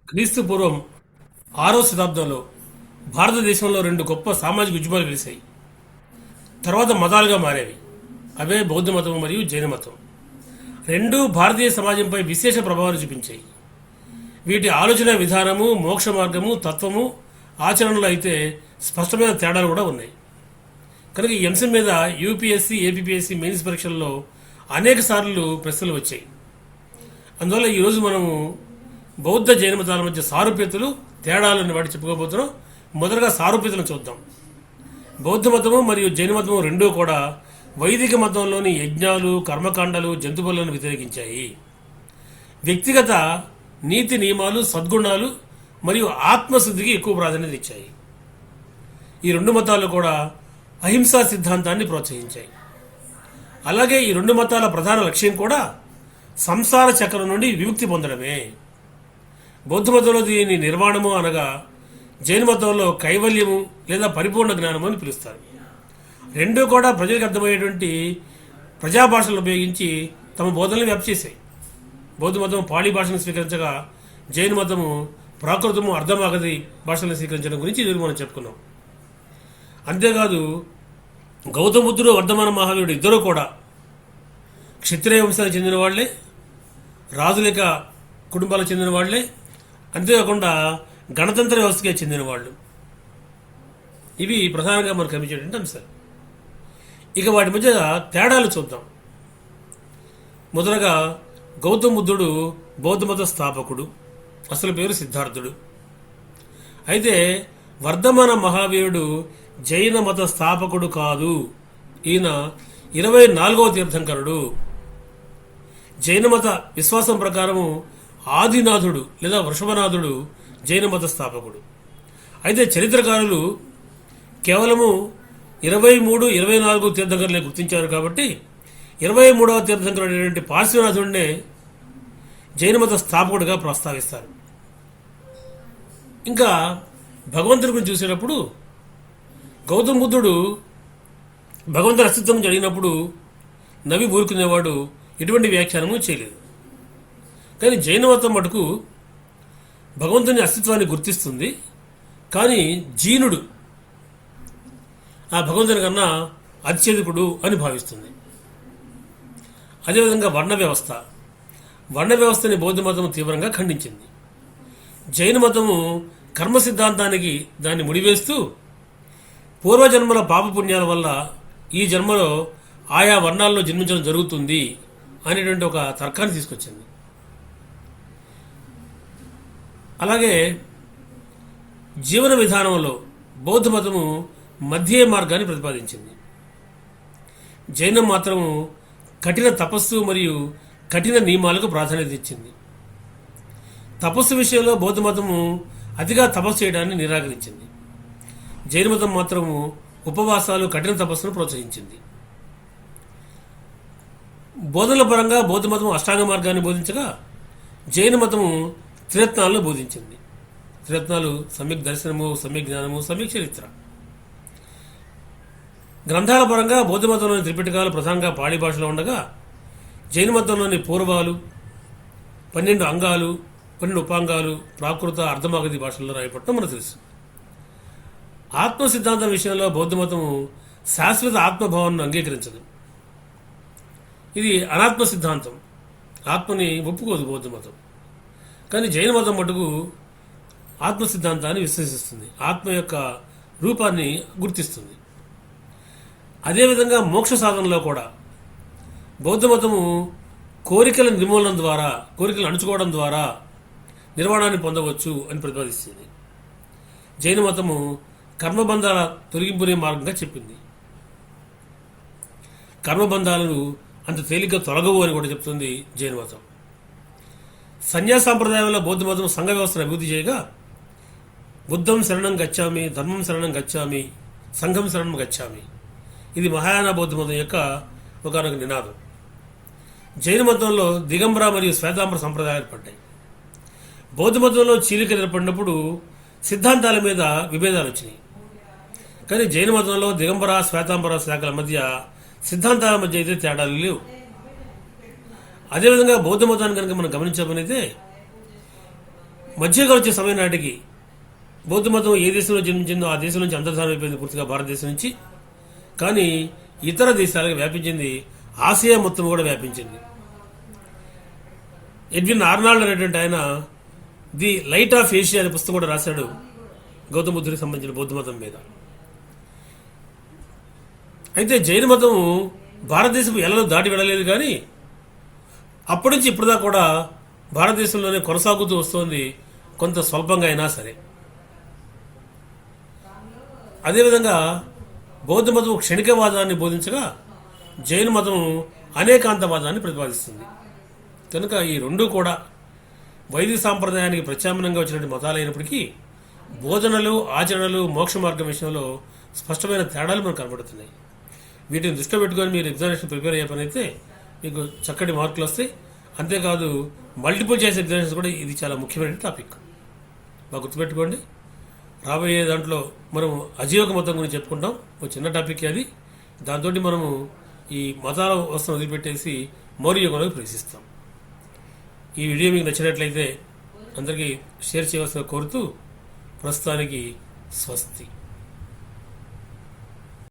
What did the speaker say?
క్రీస్తు పూర్వం 6వ శతాబ్దంలో భారతదేశంలో రెండు గొప్ప సామాజిక ఉద్యమాలు వెలిశాయి. తర్వాత మతాలుగా మారేవి. అవే బౌద్ధ మతం మరియు జైన మతం. రెండూ భారతీయ సమాజంపై విశేష ప్రభావాలు చూపించాయి. వీటి ఆలోచన విధానము, మోక్ష మార్గము, తత్వము, ఆచరణలో అయితే స్పష్టమైన తేడాలు కూడా ఉన్నాయి. కనుక ఈ అంశం మీద యూపీఎస్సీ, ఏపీఎస్సీ మెయిన్స్ పరీక్షల్లో అనేక సార్లు ప్రశ్నలు వచ్చాయి. అందువల్ల ఈరోజు మనము బౌద్ధ జైన మతాల మధ్య సారూప్యతలు, తేడాలను వాటి చెప్పుకోబోతున్నాం. మొదటగా సారూప్యతలను చూద్దాం. బౌద్ధ మతము మరియు జైన మతము రెండూ కూడా వైదిక మతంలోని యజ్ఞాలు, కర్మకాండలు, జంతుబలను వ్యతిరేకించాయి. వ్యక్తిగత నీతి నియమాలు, సద్గుణాలు మరియు ఆత్మశుద్ధికి ఎక్కువ ప్రాధాన్యత ఇచ్చాయి. ఈ రెండు మతాలు కూడా అహింసా సిద్ధాంతాన్ని ప్రోత్సహించాయి. అలాగే ఈ రెండు మతాల ప్రధాన లక్ష్యం కూడా సంసార చక్రం నుండి విముక్తి పొందడమే. బౌద్ధ మతంలో దీని నిర్వాణము అనగా, జైన మతంలో కైవల్యము లేదా పరిపూర్ణ జ్ఞానము అని పిలుస్తారు. రెండూ కూడా ప్రజలకు అర్థమయ్యేటువంటి ప్రజాభాషలను ఉపయోగించి తమ బోధనలు వ్యాప్తి చేశాయి. బౌద్ధ మతం పాళీ భాషను స్వీకరించగా, జైన మతము ప్రాకృతము, అర్ధమాగధి భాషలను స్వీకరించడం గురించి ఇది మనం చెప్పుకున్నాం. అంతేకాదు, గౌతమ బుద్ధుడు, వర్ధమాన మహావీరుడు ఇద్దరూ కూడా క్షత్రియ వంశానికి చెందిన వాళ్లే, రాజులేక కుటుంబాలకు చెందిన వాళ్లే, అంతేకాకుండా గణతంత్ర వ్యవస్థకే చెందిన వాళ్ళు. ఇవి ప్రధానంగా మనకు కనిపించేటువంటి అంశాలు. ఇక వాటి మధ్య తేడాలు చూద్దాం. మొదటగా గౌతమ బుద్ధుడు బౌద్ధ మత స్థాపకుడు, అసలు పేరు సిద్ధార్థుడు. అయితే వర్ధమాన మహావీరుడు జైన మత స్థాపకుడు కాదు. ఈయన 24వ తీర్థంకరుడు. జైన మత విశ్వాసం ప్రకారము ఆదినాథుడు లేదా వృషభనాథుడు జైన మత స్థాపకుడు. అయితే చరిత్రకారులు కేవలము 23, 24 తీర్థంకరులే గుర్తించారు. కాబట్టి 23వ తీర్థంకరుడైనటువంటి పార్శ్వనాథుడినే జైన మత స్థాపకుడిగా ప్రస్తావిస్తారు. ఇంకా భగవంతుడి గురించి చూసేటప్పుడు, గౌతమ బుద్ధుడు భగవంతుడి అస్తిత్వం జరిగినప్పుడు నవి ఊరుకునేవాడు, ఎటువంటి వ్యాఖ్యానము చేయలేదు. కానీ జైన మతం మటుకు భగవంతుని అస్తిత్వాన్ని గుర్తిస్తుంది. కానీ జీనుడు ఆ భగవంతుని కన్నా అత్యధికుడు అని భావిస్తుంది. అదేవిధంగా వర్ణ వ్యవస్థని బౌద్ధ మతం తీవ్రంగా ఖండించింది. జైన మతము కర్మ సిద్ధాంతానికి దాన్ని ముడివేస్తూ పూర్వజన్మల పాపపుణ్యాల వల్ల ఈ జన్మలో ఆయా వర్ణాల్లో జన్మించడం జరుగుతుంది అనేటువంటి ఒక తర్కాన్ని తీసుకొచ్చింది. అలాగే జీవన విధానంలో బౌద్ధ మతము మధ్య మార్గాన్ని ప్రతిపాదించింది. జైనం మాత్రము కఠిన తపస్సు మరియు కఠిన నియమాలకు ప్రాధాన్యత ఇచ్చింది. తపస్సు విషయంలో బౌద్ధ మతము అతిగా తపస్సు చేయడాన్ని నిరాకరించింది. జైన మతం మాత్రము ఉపవాసాలు, కఠిన తపస్సును ప్రోత్సహించింది. బోధనల పరంగా బౌద్ధ మతం అష్టాంగ మార్గాన్ని బోధించగా, జైన మతము త్రిరత్నాలను బోధించింది. త్రిరత్నాలు సమ్యక్ దర్శనము, సమ్యక్ జ్ఞానము, సమ్యక్ చరిత్ర. గ్రంథాల పరంగా బౌద్ధ మతంలోని త్రిపిటకాలు ప్రధానంగా పాళీ భాషలో ఉండగా, జైన మతంలోని పూర్వాలు, 12 అంగాలు, 12 ఉపాంగాలు ప్రాకృత, అర్ధమాగధి భాషల్లో రాయబడటం మనకు తెలుసు. ఆత్మ సిద్ధాంతం విషయంలో బౌద్ధ మతము శాశ్వత ఆత్మభావాన్ని అంగీకరించదు. ఇది అనాత్మ సిద్ధాంతం. ఆత్మని ఒప్పుకోదు బౌద్ధ మతం. కానీ జైన మతం మటుకు ఆత్మ సిద్ధాంతాన్ని విశ్వసిస్తుంది, ఆత్మ యొక్క రూపాన్ని గుర్తిస్తుంది. అదేవిధంగా మోక్ష సాధనలో కూడా బౌద్ధ మతము కోరికల నిర్మూలన ద్వారా, కోరికలు అణుచుకోవడం ద్వారా నిర్వాణాన్ని పొందవచ్చు అని ప్రతిపాదిస్తుంది. జైన మతము కర్మబంధాల తొలగింపునే మార్గంగా చెప్పింది. కర్మబంధాలను అంత తేలిగ్గా తొలగవు అని కూడా చెప్తుంది జైన మతం. సన్యాస సాంప్రదాయంలో బౌద్ధ మతం సంఘ వ్యవస్థను అభివృద్ధి చేయగా, బుద్ధం శరణం గచ్చామి, ధర్మం శరణం గచ్చామి, సంఘం శరణం గచ్చామి. ఇది మహాయాన బౌద్ధ మతం యొక్క ఒకనొక నినాదం. జైన మతంలో దిగంబర మరియు శ్వేతాంబర సంప్రదాయాలు ఏర్పడ్డాయి. బౌద్ధ మతంలో చీలిక ఏర్పడినప్పుడు సిద్ధాంతాల మీద విభేదాలు వచ్చినాయి. కానీ జైన మతంలో దిగంబర, శ్వేతాంబర శాఖల మధ్య సిద్ధాంతాల మధ్య అయితే తేడాలు లేవు. అదేవిధంగా బౌద్ధ మతాన్ని కనుక మనం గమనించమనైతే మధ్యగా వచ్చే సమయం నాటికి బౌద్ధ మతం ఏ దేశంలో జన్మించిందో ఆ దేశం నుంచి అంతర్ధానం అయిపోయింది పూర్తిగా భారతదేశం నుంచి. కానీ ఇతర దేశాలకు వ్యాపించింది, ఆసియా మొత్తం కూడా వ్యాపించింది. ఎడ్విన్ ఆర్నాల్డ్ అనేటువంటి ఆయన ది లైట్ ఆఫ్ ఏషియా అనే పుస్తకం కూడా రాశాడు గౌతమ బుద్ధుడికి సంబంధించిన బౌద్ధ మతం మీద. అయితే జైన మతం భారతదేశపు ఎలను దాటి వెళ్ళలేదు, కానీ అప్పటి నుంచి ఇప్పటిదాకా కూడా భారతదేశంలోనే కొనసాగుతూ వస్తోంది, కొంత స్వల్పంగా అయినా సరే. అదేవిధంగా బౌద్ధ మతం క్షణికవాదాన్ని బోధించగా జైన మతం అనేకాంతవాదాన్ని ప్రతిపాదిస్తుంది. కనుక ఈ రెండూ కూడా వైదిక సాంప్రదాయానికి ప్రత్యామ్నాయంగా వచ్చినటువంటి మతాలైనప్పటికీ బోధనలు, ఆచరణలు, మోక్ష మార్గం విషయంలో స్పష్టమైన తేడాలు మనకు కనబడుతున్నాయి. వీటిని దృష్టిలో పెట్టుకొని మీరు ఎగ్జామినేషన్ ప్రిపేర్ అయ్యే పని అయితే మీకు చక్కటి మార్కులు వస్తాయి. అంతేకాదు మల్టిపుల్ చాయిస్ ఎగ్జామినేషన్ కూడా ఇది చాలా ముఖ్యమైన టాపిక్, బాగా గుర్తుపెట్టుకోండి. రాబోయే దాంట్లో మనం అజీవక మతం గురించి చెప్పుకుంటాం, ఒక చిన్న టాపిక్ అది. దాంతో మనము ఈ మతాల వస్తువును వదిలిపెట్టేసి మౌర్య యుగంలోకి ప్రవేశిస్తాం. ఈ వీడియో మీకు నచ్చినట్లయితే అందరికీ షేర్ చేయవలసిన కోరుతూ ప్రస్తుతానికి స్వస్తి.